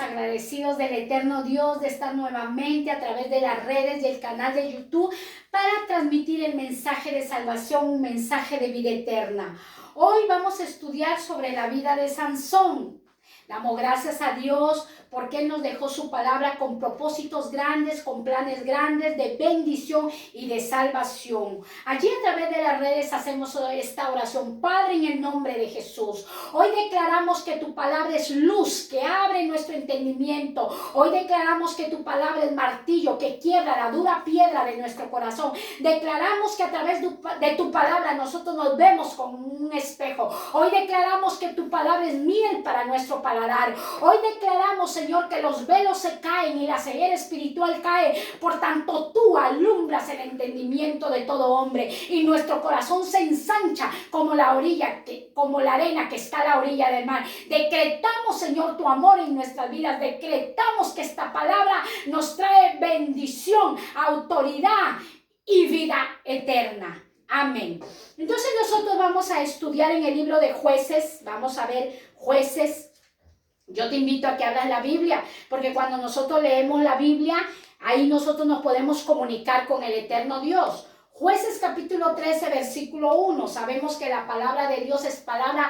agradecidos del eterno Dios de estar nuevamente a través de las redes y el canal de YouTube para transmitir el mensaje de salvación, un mensaje de vida eterna. Hoy vamos a estudiar sobre la vida de Sansón. Damos gracias a Dios porque Él nos dejó su palabra con propósitos grandes, con planes grandes de bendición y de salvación. Allí a través de las redes hacemos esta oración. Padre, en el nombre de Jesús, hoy declaramos que tu palabra es luz, que abre nuestro entendimiento. Hoy declaramos que tu palabra es martillo, que quiebra la dura piedra de nuestro corazón. Declaramos que a través de tu palabra nosotros nos vemos como un espejo. Hoy declaramos que tu palabra es miel para nuestro paladar. Hoy declaramos, Señor, que los velos se caen y la ceguera espiritual cae. Por tanto, tú alumbras el entendimiento de todo hombre y nuestro corazón se ensancha como la arena que está a la orilla del mar. Decretamos, Señor, tu amor en nuestras vidas. Decretamos que esta palabra nos trae bendición, autoridad y vida eterna. Amén. Entonces nosotros vamos a estudiar en el libro de Jueces. Vamos a ver Jueces. Yo te invito a que abras la Biblia, porque cuando nosotros leemos la Biblia, ahí nosotros nos podemos comunicar con el eterno Dios. Jueces capítulo 13, versículo 1. Sabemos que la palabra de Dios es palabra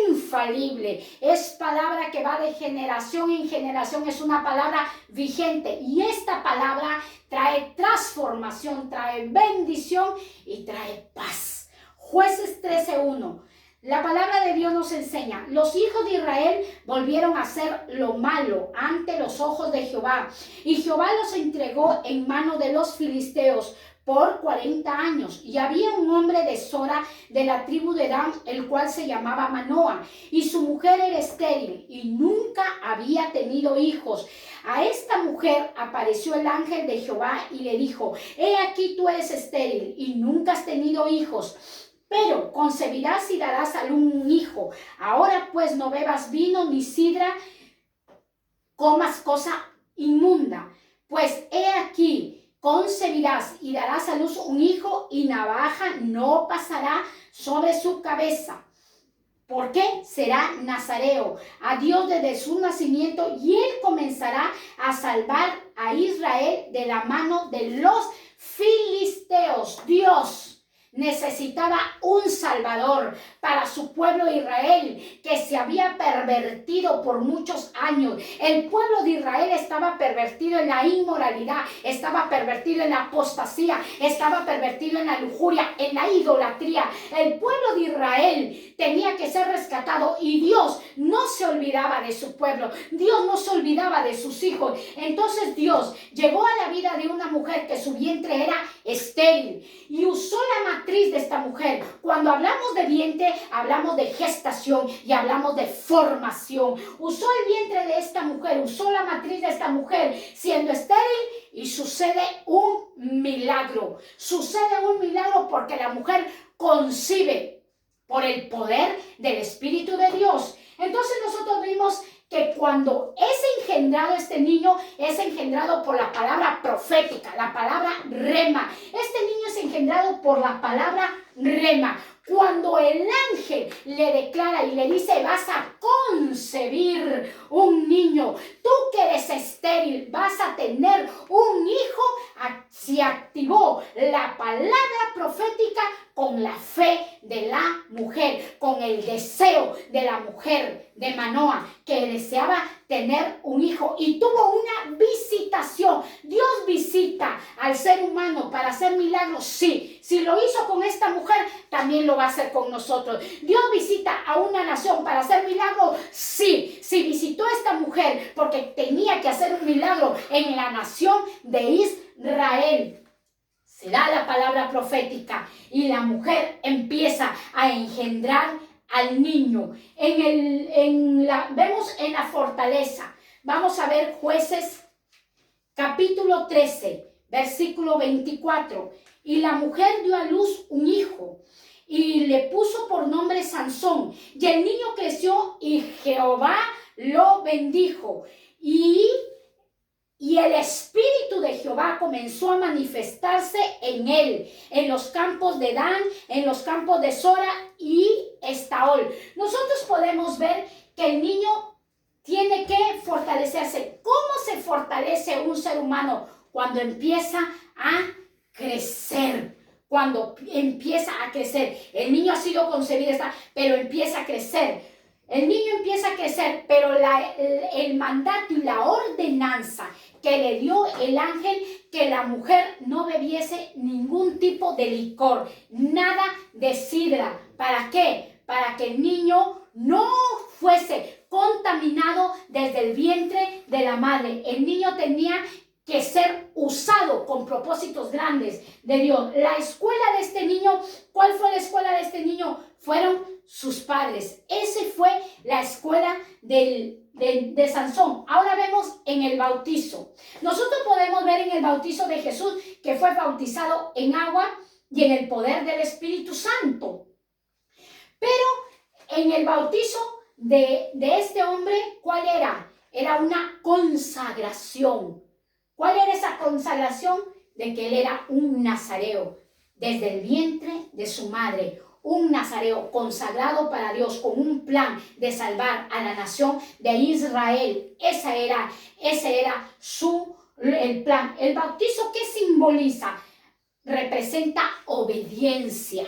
infalible. Es palabra que va de generación en generación. Es una palabra vigente. Y esta palabra trae transformación, trae bendición y trae paz. Jueces 13, 1. La palabra de Dios nos enseña, los hijos de Israel volvieron a hacer lo malo ante los ojos de Jehová, y Jehová los entregó en manos de los filisteos por 40 años. Y había un hombre de Sora de la tribu de Dan, el cual se llamaba Manoa, y su mujer era estéril y nunca había tenido hijos. A esta mujer apareció el ángel de Jehová y le dijo, he aquí tú eres estéril y nunca has tenido hijos, pero concebirás y darás a luz un hijo. Ahora pues no bebas vino ni sidra, comas cosa inmunda. Pues he aquí, concebirás y darás a luz un hijo, y navaja no pasará sobre su cabeza. ¿Por qué? Será nazareo a Dios desde su nacimiento, y él comenzará a salvar a Israel de la mano de los filisteos. Dios necesitaba un salvador para su pueblo Israel, que se había pervertido por muchos años. El pueblo de Israel estaba pervertido en la inmoralidad, estaba pervertido en la apostasía, estaba pervertido en la lujuria, en la idolatría. El pueblo de Israel tenía que ser rescatado, y Dios no se olvidaba de su pueblo. Dios no se olvidaba de sus hijos. Entonces Dios llegó a la vida de una mujer que su vientre era estéril, y usó la matriz de esta mujer. Cuando hablamos de vientre, hablamos de gestación y hablamos de formación. Usó el vientre de esta mujer, usó la matriz de esta mujer siendo estéril, y sucede un milagro. Sucede un milagro porque la mujer concibe por el poder del Espíritu de Dios. Entonces nosotros vimos que cuando es engendrado este niño, es engendrado por la palabra profética, la palabra rema. Este niño es engendrado por la palabra rema. Cuando el ángel le declara y le dice, vas a concebir un niño, tú que eres estéril, vas a tener un hijo, se activó la palabra profética con la fe de la mujer, con el deseo de la mujer de Manoa, que deseaba tener un hijo, y tuvo una visitación. Dios visita al ser humano para hacer milagros, sí. Si lo hizo con esta mujer, también lo va a hacer con nosotros. Dios visita a una nación para hacer milagros, sí. Si visitó a esta mujer porque tenía que hacer un milagro en la nación de Israel, se da la palabra profética y la mujer empieza a engendrar al niño. Vemos en la fortaleza. Vamos a ver Jueces capítulo 13, versículo 24. Y la mujer dio a luz un hijo y le puso por nombre Sansón. Y el niño creció y Jehová lo bendijo. Y el Espíritu de Jehová comenzó a manifestarse en él, en los campos de Dan, en los campos de Sora y Estaol. Nosotros podemos ver que el niño tiene que fortalecer fortalecerse. ¿Cómo se fortalece un ser humano? Cuando empieza a crecer. Cuando empieza a crecer. El niño ha sido concebido, pero empieza a crecer. El niño empieza a crecer, pero el mandato y la ordenanza que le dio el ángel, que la mujer no bebiese ningún tipo de licor, nada de sidra. ¿Para qué? Para que el niño no fuese contaminado desde el vientre de la madre. El niño tenía que ser usado con propósitos grandes de Dios. La escuela de este niño, ¿cuál fue la escuela de este niño? Fueron sus padres. Esa fue la escuela de Sansón. Ahora vemos en el bautizo. Nosotros podemos ver en el bautizo de Jesús que fue bautizado en agua y en el poder del Espíritu Santo. Pero en el bautizo de este hombre, ¿cuál era? Era una consagración. ¿Cuál era esa consagración? De que él era un nazareo desde el vientre de su madre. Un nazareo consagrado para Dios con un plan de salvar a la nación de Israel. Ese era el plan. El bautizo, ¿qué simboliza? Representa obediencia.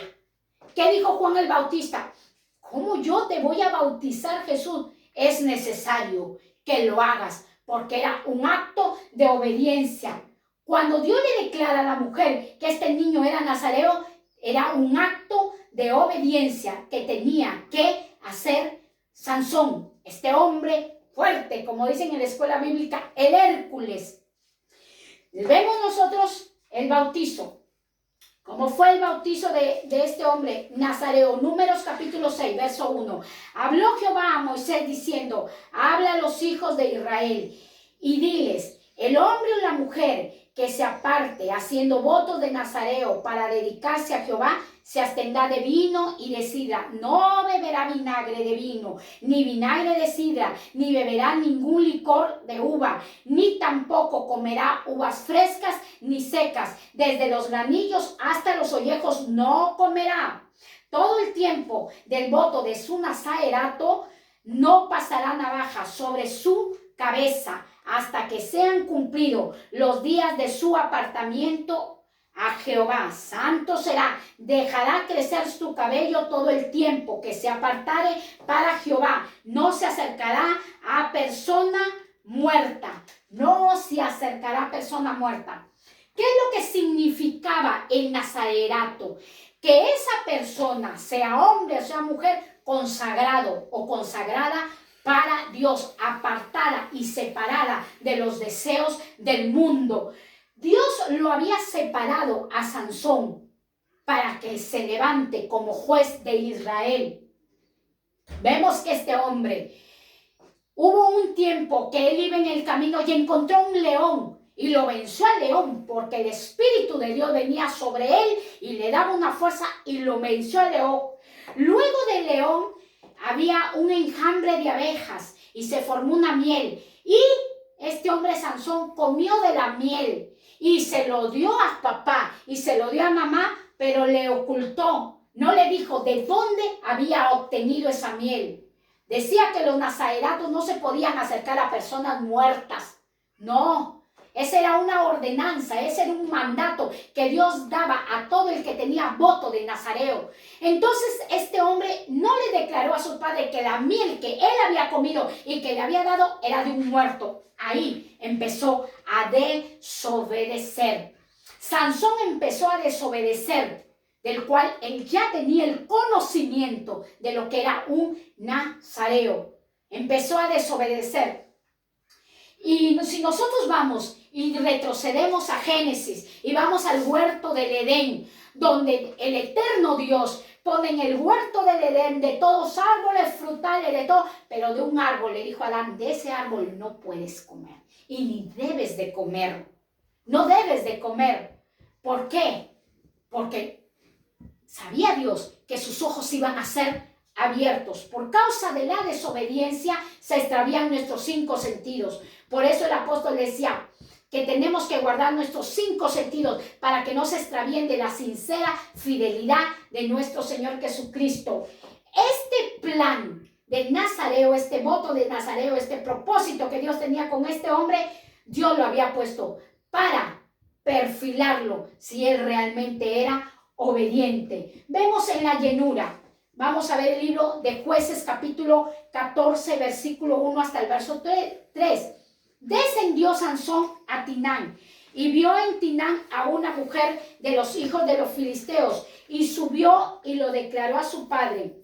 ¿Qué dijo Juan el Bautista? ¿Cómo yo te voy a bautizar, Jesús? Es necesario que lo hagas, porque era un acto de obediencia. Cuando Dios le declara a la mujer que este niño era nazareo, era un acto de obediencia que tenía que hacer Sansón, este hombre fuerte, como dicen en la escuela bíblica, el Hércules. Vemos nosotros el bautizo. ¿Cómo fue el bautizo de este hombre nazareo? Números capítulo 6, verso 1. Habló Jehová a Moisés diciendo, habla a los hijos de Israel y diles, el hombre o la mujer que se aparte haciendo votos de nazareo para dedicarse a Jehová, se abstendrá de vino y de sidra. No beberá vinagre de vino, ni vinagre de sidra, ni beberá ningún licor de uva, ni tampoco comerá uvas frescas ni secas. Desde los granillos hasta los ollejos no comerá. Todo el tiempo del voto de su nazarerato no pasará navaja sobre su cabeza hasta que sean cumplidos los días de su apartamiento a Jehová. Santo será. Dejará crecer su cabello todo el tiempo que se apartare para Jehová. No se acercará a persona muerta. No se acercará a persona muerta. ¿Qué es lo que significaba el nazarerato? Que esa persona, sea hombre o sea mujer, consagrado o consagrada para Dios, apartada y separada de los deseos del mundo. Dios lo había separado a Sansón para que se levante como juez de Israel. Vemos que este hombre, hubo un tiempo que él iba en el camino y encontró un león y lo venció al león porque el Espíritu de Dios venía sobre él y le daba una fuerza y lo venció al león. Luego del león había un enjambre de abejas y se formó una miel y este hombre Sansón comió de la miel y se lo dio a papá y se lo dio a mamá, pero le ocultó. No le dijo de dónde había obtenido esa miel. Decía que los nazareratos no se podían acercar a personas muertas. No, esa era una ordenanza, ese era un mandato que Dios daba a todo el que tenía voto de nazareo. Entonces este hombre no le declaró a su padre que la miel que él había comido y que le había dado era de un muerto. Ahí empezó a desobedecer. Sansón empezó a desobedecer, del cual él ya tenía el conocimiento de lo que era un nazareo. Empezó a desobedecer. Y si nosotros vamos y retrocedemos a Génesis y vamos al huerto del Edén, donde el eterno Dios pone en el huerto del Edén de todos árboles frutales, de todo, pero de un árbol le dijo a Adán, de ese árbol no puedes comer y ni debes de comer. No debes de comer. ¿Por qué? Porque sabía Dios que sus ojos iban a ser abiertos. Por causa de la desobediencia se extravían nuestros 5 sentidos. Por eso el apóstol decía que tenemos que guardar nuestros 5 sentidos para que no se extravíen de la sincera fidelidad de nuestro Señor Jesucristo. Este plan de Nazareo, este voto de Nazareo, este propósito que Dios tenía con este hombre, Dios lo había puesto para perfilarlo si él realmente era obediente. Vemos en la llenura. Vamos a ver el libro de Jueces, capítulo 14, versículo 1 hasta el verso 3. Descendió Sansón a Tinán y vio en Tinán a una mujer de los hijos de los filisteos y subió y lo declaró a su padre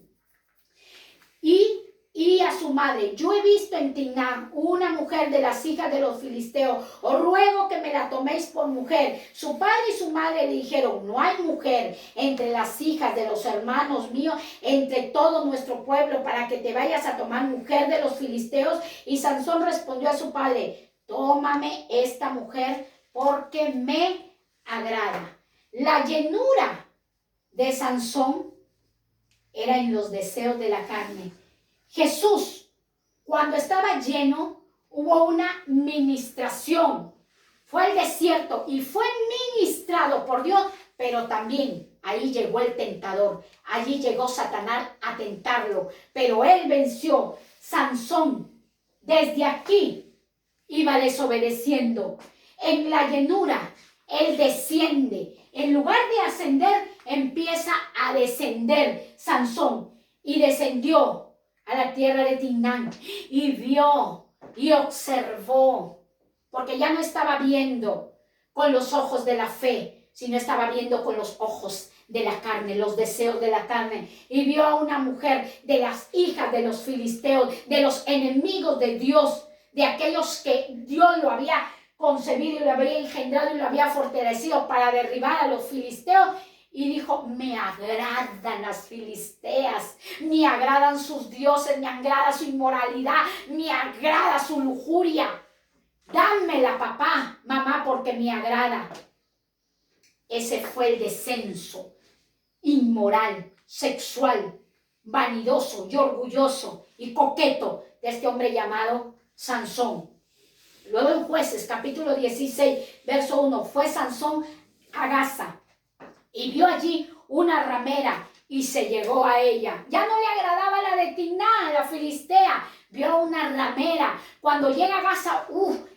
y a su madre: yo he visto en Timná una mujer de las hijas de los filisteos, os ruego que me la toméis por mujer. Su padre y su madre le dijeron: no hay mujer entre las hijas de los hermanos míos, entre todo nuestro pueblo, para que te vayas a tomar mujer de los filisteos. Y Sansón respondió a su padre: tómame esta mujer porque me agrada. La llenura de Sansón era en los deseos de la carne. Jesús, cuando estaba lleno, hubo una ministración. Fue al desierto y fue ministrado por Dios, pero también ahí llegó el tentador. Allí llegó Satanás a tentarlo, pero él venció. Sansón, desde aquí, iba desobedeciendo. En la llenura, él desciende. En lugar de ascender, empieza a descender Sansón. Y descendió a la tierra de Timnán y vio y observó, porque ya no estaba viendo con los ojos de la fe, sino estaba viendo con los ojos de la carne, los deseos de la carne. Y vio a una mujer de las hijas de los filisteos, de los enemigos de Dios, de aquellos que Dios lo había concebido y lo había engendrado y lo había fortalecido para derribar a los filisteos. Y dijo: me agradan las filisteas, me agradan sus dioses, me agrada su inmoralidad, me agrada su lujuria. Dámela, papá, mamá, porque me agrada. Ese fue el descenso inmoral, sexual, vanidoso y orgulloso y coqueto de este hombre llamado Sansón. Luego en Jueces, capítulo 16, verso 1, fue Sansón a Gaza y vio allí una ramera y se llegó a ella. Ya no le agradaba la de Timná, la filistea. Vio una ramera. Cuando llega a Gaza,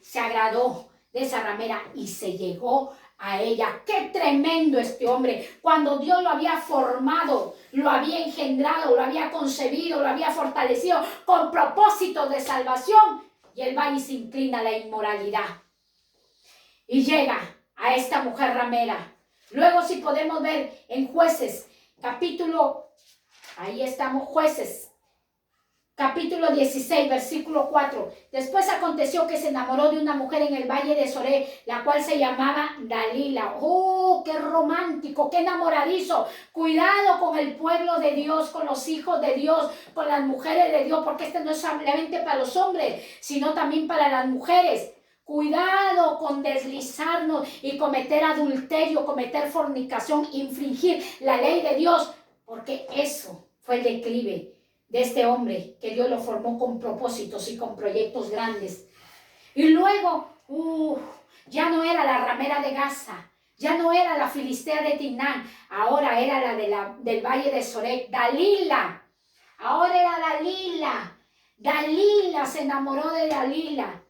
se agradó de esa ramera y se llegó a ella. ¡Qué tremendo este hombre! Cuando Dios lo había formado, lo había engendrado, lo había concebido, lo había fortalecido con propósito de salvación, y él va y se inclina a la inmoralidad. Y llega a esta mujer ramera. Luego, si podemos ver en Jueces, capítulo, ahí estamos, Jueces, capítulo 16, versículo 4. Después aconteció que se enamoró de una mujer en el valle de Soré, la cual se llamaba Dalila. ¡Oh, qué romántico, qué enamoradizo! Cuidado con el pueblo de Dios, con los hijos de Dios, con las mujeres de Dios, porque este no es solamente para los hombres, sino también para las mujeres. Cuidado con deslizarnos y cometer adulterio, cometer fornicación, infringir la ley de Dios, porque eso fue el declive de este hombre, que Dios lo formó con propósitos y con proyectos grandes. Y luego, ya no era la ramera de Gaza, ya no era la filistea de Timnán, ahora era la del valle de Sorek, Dalila. Ahora era Dalila. Dalila se enamoró de Dalila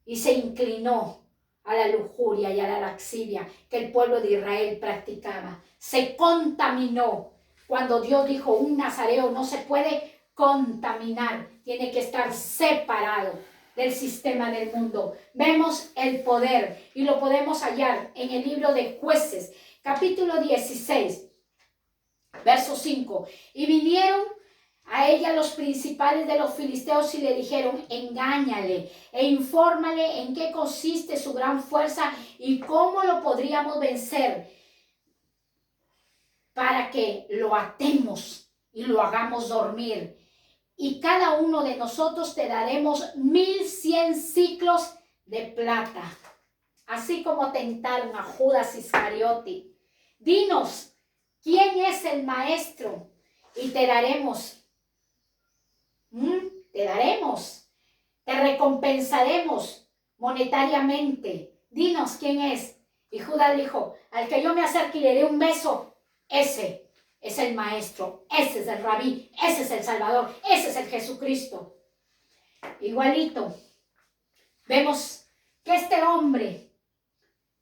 y se inclinó a la lujuria y a la lascivia que el pueblo de Israel practicaba. Se contaminó. Cuando Dios dijo: un nazareo no se puede contaminar, tiene que estar separado del sistema del mundo. Vemos el poder y lo podemos hallar en el libro de Jueces, capítulo 16, verso 5. Y vinieron a ella los principales de los filisteos y le dijeron: engáñale e infórmale en qué consiste su gran fuerza y cómo lo podríamos vencer, para que lo atemos y lo hagamos dormir. Y cada uno de nosotros te daremos 1100 siclos de plata. Así como tentaron a Judas Iscariote. Dinos, ¿quién es el maestro? Y te daremos. Te recompensaremos monetariamente. Dinos quién es. Y Judas dijo: al que yo me acerque y le dé un beso, ese es el Maestro, ese es el Rabí, ese es el Salvador, ese es el Jesucristo. Igualito, vemos que este hombre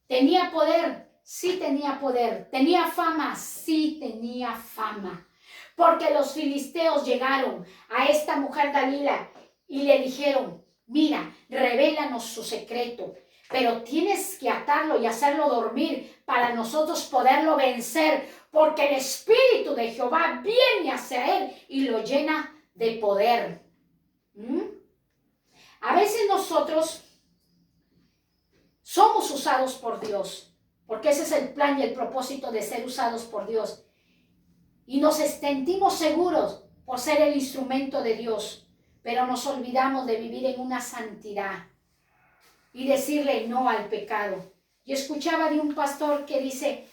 tenía poder, sí tenía poder, tenía fama, sí tenía fama, porque los filisteos llegaron a esta mujer Dalila y le dijeron, mira, revélanos su secreto, pero tienes que atarlo y hacerlo dormir para nosotros poderlo vencer, porque el Espíritu de Jehová viene hacia él y lo llena de poder. A veces nosotros somos usados por Dios, porque ese es el plan y el propósito de ser usados por Dios. Y nos sentimos seguros por ser el instrumento de Dios, pero nos olvidamos de vivir en una santidad y decirle no al pecado. Yo escuchaba de un pastor que dice,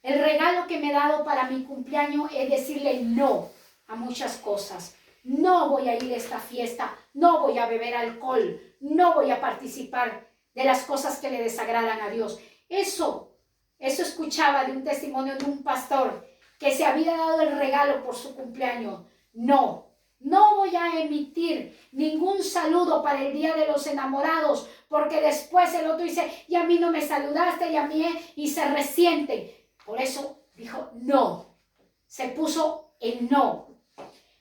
el regalo que me he dado para mi cumpleaños es decirle no a muchas cosas. No voy a ir a esta fiesta, no voy a beber alcohol, no voy a participar de las cosas que le desagradan a Dios. Eso escuchaba de un testimonio de un pastor que se había dado el regalo por su cumpleaños. No voy a emitir ningún saludo para el Día de los Enamorados, porque después el otro dice, y a mí no me saludaste, y a mí, y se resiente. Por eso dijo no, se puso el no.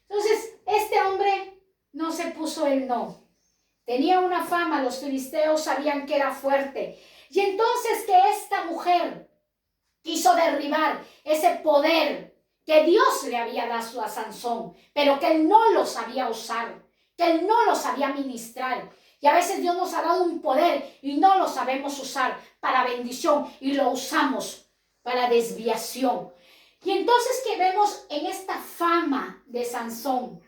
Entonces, este hombre no se puso el no. Tenía una fama, los filisteos sabían que era fuerte. Y entonces que esta mujer quiso derribar ese poder que Dios le había dado a Sansón, pero que él no lo sabía usar, que él no lo sabía ministrar. Y a veces Dios nos ha dado un poder y no lo sabemos usar para bendición y lo usamos para desviación. Y entonces que vemos en esta fama de Sansón,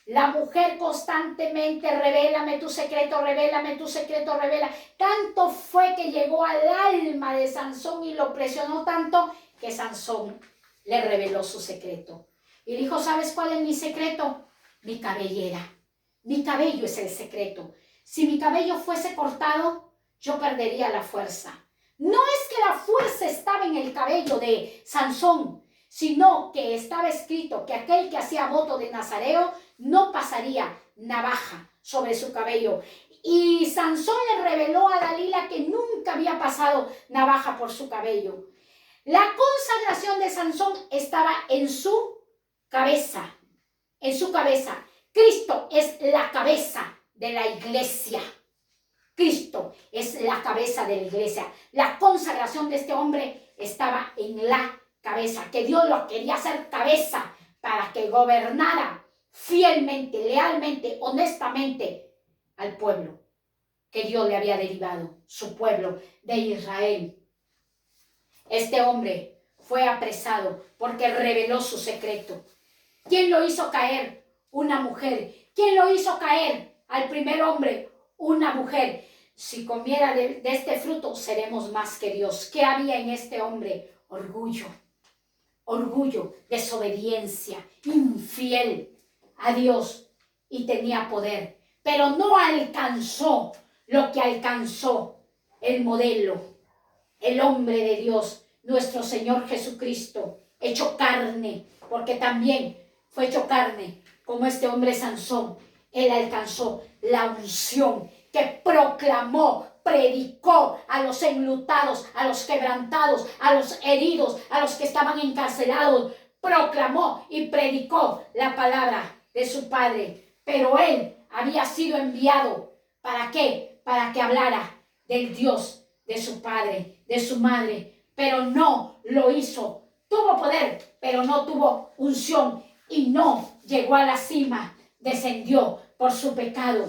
la mujer constantemente, revélame tu secreto, revélame tu secreto, revela. Tanto fue que llegó al alma de Sansón y lo presionó tanto que Sansón le reveló su secreto. Y dijo, ¿sabes cuál es mi secreto? Mi cabellera. Mi cabello es el secreto. Si mi cabello fuese cortado, yo perdería la fuerza. No es que la fuerza estaba en el cabello de Sansón, sino que estaba escrito que aquel que hacía voto de nazareo no pasaría navaja sobre su cabello. Y Sansón le reveló a Dalila que nunca había pasado navaja por su cabello. La consagración de Sansón estaba en su cabeza, en su cabeza. Cristo es la cabeza de la iglesia. Cristo es la cabeza de la iglesia. La consagración de este hombre estaba en la cabeza, que Dios lo quería hacer cabeza para que gobernara fielmente, lealmente, honestamente al pueblo que Dios le había derivado, su pueblo de Israel. Este hombre fue apresado porque reveló su secreto. ¿Quién lo hizo caer? Una mujer. ¿Quién lo hizo caer al primer hombre? Una mujer. Si comiera de este fruto, seremos más que Dios. ¿Qué había en este hombre? Orgullo. Orgullo, desobediencia, infiel a Dios, y tenía poder, pero no alcanzó lo que alcanzó el modelo, el hombre de Dios, nuestro Señor Jesucristo, hecho carne, porque también fue hecho carne, como este hombre Sansón. Él alcanzó la unción que proclamó, predicó a los enlutados, a los quebrantados, a los heridos, a los que estaban encarcelados. Proclamó y predicó la palabra de su Padre. Pero él había sido enviado, ¿para qué? Para que hablara del Dios de su Padre, de su Madre. Pero no lo hizo. Tuvo poder, pero no tuvo unción y no llegó a la cima. Descendió por su pecado.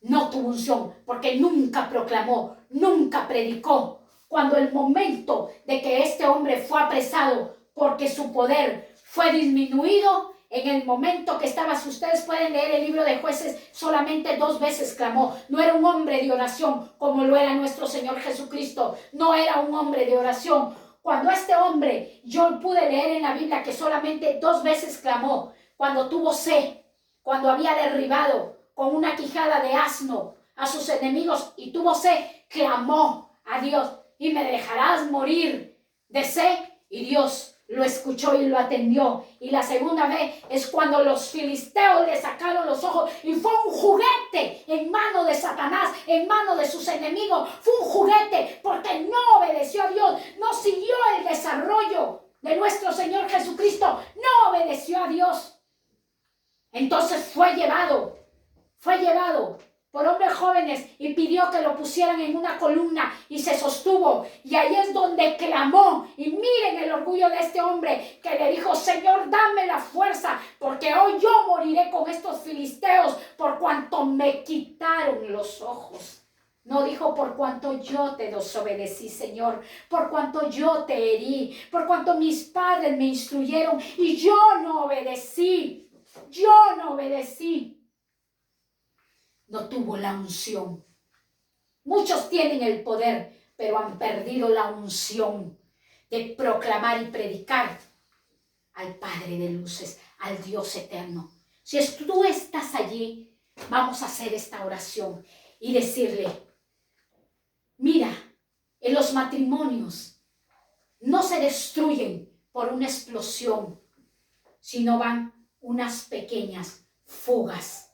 No tuvo unción porque nunca proclamó, nunca predicó. Cuando el momento de que este hombre fue apresado porque su poder fue disminuido, en el momento que estaba, si ustedes pueden leer el libro de Jueces, solamente 2 veces clamó. No era un hombre de oración como lo era nuestro Señor Jesucristo. No era un hombre de oración. Cuando este hombre, yo pude leer en la Biblia que solamente 2 veces clamó. Cuando tuvo sed, cuando había derribado con una quijada de asno a sus enemigos y tuvo sed, clamó a Dios, y me dejarás morir de sed. y Dios lo escuchó y lo atendió. Y la segunda vez es cuando los filisteos le sacaron los ojos y fue un juguete en mano de Satanás, en mano de sus enemigos. Fue un juguete porque no obedeció a Dios, no siguió el desarrollo de nuestro Señor Jesucristo, no obedeció a Dios. Entonces fue llevado por hombres jóvenes y pidió que lo pusieran en una columna y se sostuvo. Y ahí es donde clamó. Y miren el orgullo de este hombre que le dijo: Señor, dame la fuerza, porque hoy yo moriré con estos filisteos por cuanto me quitaron los ojos. No dijo: por cuanto yo te desobedecí, Señor, por cuanto yo te herí, por cuanto mis padres me instruyeron y yo no obedecí. Yo no obedecí. No tuvo la unción. Muchos tienen el poder, pero han perdido la unción de proclamar y predicar al Padre de luces, al Dios eterno. Si tú estás allí, vamos a hacer esta oración y decirle: mira, en los matrimonios no se destruyen por una explosión, sino van unas pequeñas fugas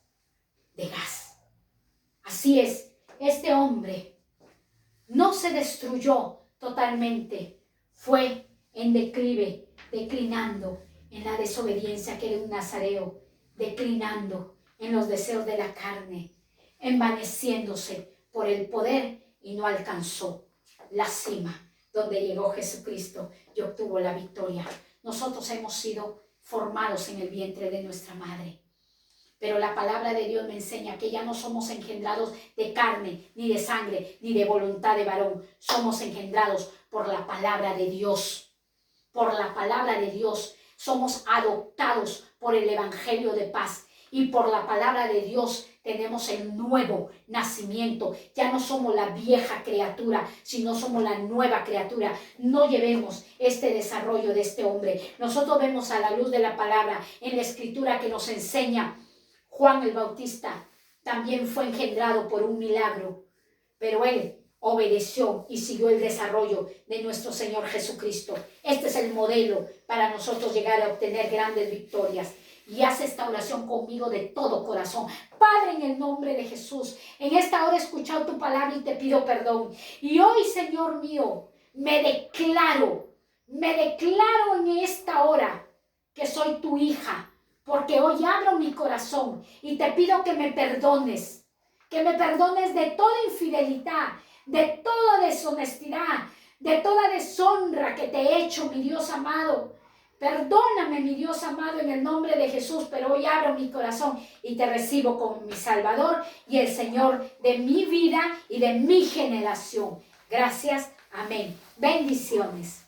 de gas. Así es, este hombre no se destruyó totalmente, fue en declive, declinando en la desobediencia, que era un nazareo, declinando en los deseos de la carne, envaneciéndose por el poder y no alcanzó la cima donde llegó Jesucristo y obtuvo la victoria. Nosotros hemos sido formados en el vientre de nuestra madre. Pero la palabra de Dios me enseña que ya no somos engendrados de carne, ni de sangre, ni de voluntad de varón. Somos engendrados por la palabra de Dios. Por la palabra de Dios. Somos adoptados por el evangelio de paz. Y por la palabra de Dios tenemos el nuevo nacimiento. Ya no somos la vieja criatura, sino somos la nueva criatura. No llevemos este desarrollo de este hombre. Nosotros vemos a la luz de la palabra en la escritura que nos enseña: Juan el Bautista también fue engendrado por un milagro, pero él obedeció y siguió el desarrollo de nuestro Señor Jesucristo. Este es el modelo para nosotros llegar a obtener grandes victorias. Y haz esta oración conmigo de todo corazón. Padre, en el nombre de Jesús, en esta hora he escuchado tu palabra y te pido perdón. Y hoy, Señor mío, me declaro en esta hora que soy tu hija. Porque hoy abro mi corazón y te pido que me perdones de toda infidelidad, de toda deshonestidad, de toda deshonra que te he hecho, mi Dios amado. Perdóname, mi Dios amado, en el nombre de Jesús, pero hoy abro mi corazón y te recibo como mi Salvador y el Señor de mi vida y de mi generación. Gracias, amén. Bendiciones.